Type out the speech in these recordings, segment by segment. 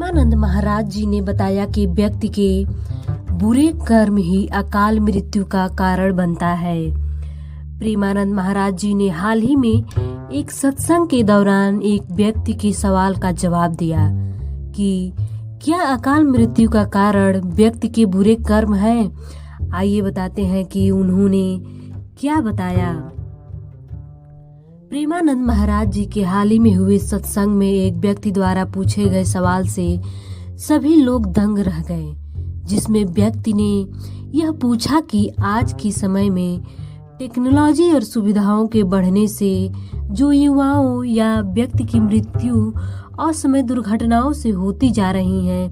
प्रेमानंद महाराज जी ने बताया कि व्यक्ति के बुरे कर्म ही अकाल मृत्यु का कारण बनता है। प्रेमानंद महाराज जी ने हाल ही में एक सत्संग के दौरान एक व्यक्ति के सवाल का जवाब दिया कि क्या अकाल मृत्यु का कारण व्यक्ति के बुरे कर्म हैं? आइए बताते हैं कि उन्होंने क्या बताया। प्रेमानंद महाराज जी के हाल ही में हुए सत्संग में एक व्यक्ति द्वारा पूछे गए सवाल से सभी लोग दंग रह गए, जिसमें व्यक्ति ने यह पूछा कि आज के समय में टेक्नोलॉजी और सुविधाओं के बढ़ने से जो युवाओं या व्यक्ति की मृत्यु असमय दुर्घटनाओं से होती जा रही है,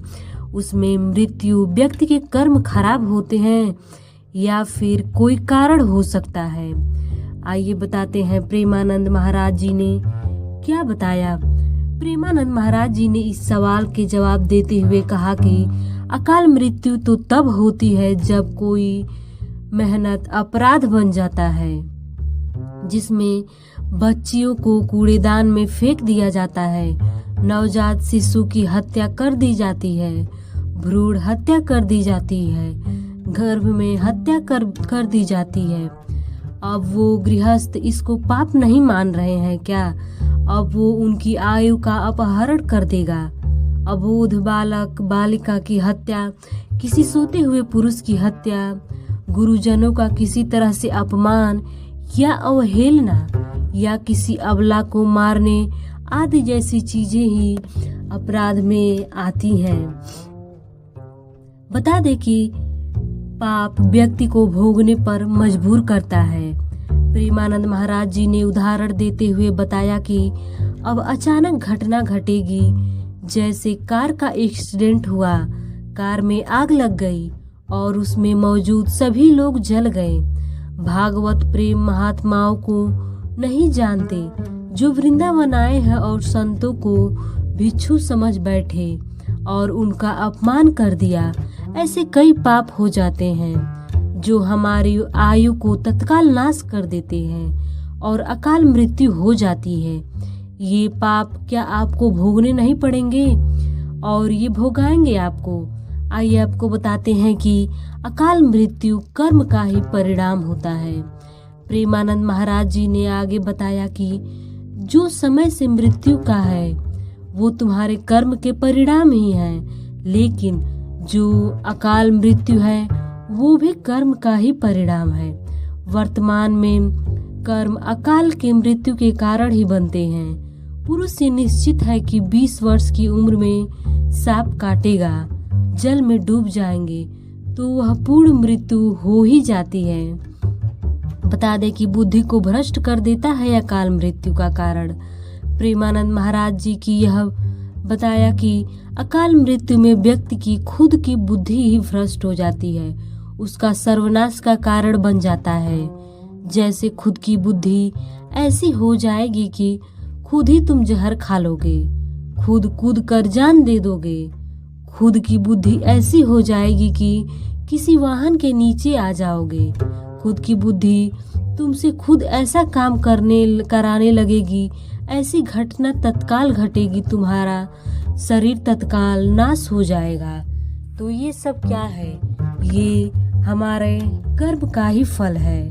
उसमें मृत्यु व्यक्ति के कर्म खराब होते हैं या फिर कोई कारण हो सकता है। आइए बताते हैं प्रेमानंद महाराज जी ने क्या बताया। प्रेमानंद महाराज जी ने इस सवाल के जवाब देते हुए कहा कि अकाल मृत्यु तो तब होती है जब कोई मेहनत अपराध बन जाता है, जिसमें बच्चियों को कूड़ेदान में फेंक दिया जाता है, नवजात शिशु की हत्या कर दी जाती है, भ्रूण हत्या कर दी जाती है, गर्भ में हत्या कर दी जाती है। अब वो गृहस्थ इसको पाप नहीं मान रहे हैं क्या? अब वो उनकी आयु का अपहरण कर देगा। अबोध बालक बालिका की हत्या, किसी सोते हुए पुरुष की हत्या, गुरुजनों का किसी तरह से अपमान या अवहेलना या किसी अबला को मारने आदि जैसी चीजें ही अपराध में आती हैं। बता दे कि पाप व्यक्ति को भोगने पर मजबूर करता है। प्रेमानंद महाराज जी ने उदाहरण देते हुए बताया कि अब अचानक घटना घटेगी, जैसे कार का एक्सीडेंट हुआ, कार में आग लग गई और उसमें मौजूद सभी लोग जल गए। भागवत प्रेम महात्माओं को नहीं जानते, जो वृंदावन आए हैं और संतों को भिक्षु समझ बैठे और उनका अपमान कर दिया। ऐसे कई पाप हो जाते हैं जो हमारी आयु को तत्काल नाश कर देते हैं और अकाल मृत्यु हो जाती है। ये पाप क्या आपको भोगने नहीं पड़ेंगे? और ये भोगाएंगे आपको। आइए आपको बताते हैं कि अकाल मृत्यु कर्म का ही परिणाम होता है। प्रेमानंद महाराज जी ने आगे बताया कि जो समय से मृत्यु का है वो तुम्हारे कर्म के परिणाम ही है, लेकिन जो अकाल मृत्यु है वो भी कर्म का ही परिणाम है। वर्तमान में कर्म अकाल के मृत्यु के कारण ही बनते हैं। पुरुष ये निश्चित है कि 20 वर्ष की उम्र में सांप काटेगा, जल में डूब जाएंगे तो वह पूर्ण मृत्यु हो ही जाती है। बता दे कि बुद्धि को भ्रष्ट कर देता है अकाल मृत्यु का कारण। प्रेमानंद महाराज जी की यह बताया कि अकाल मृत्यु में व्यक्ति की खुद की बुद्धि ही भ्रष्ट हो जाती है, उसका सर्वनाश का कारण बन जाता है। जैसे खुद की बुद्धि ऐसी हो जाएगी कि खुद ही तुम जहर खा लोगे, खुद कूद कर जान दे दोगे। खुद की बुद्धि ऐसी हो जाएगी कि किसी वाहन के नीचे आ जाओगे। खुद की बुद्धि तुमसे खुद ऐसा काम कराने लगेगी, ऐसी घटना तत्काल घटेगी, तुम्हारा शरीर तत्काल नाश हो जाएगा। तो ये सब क्या है? ये हमारे कर्म का ही फल है।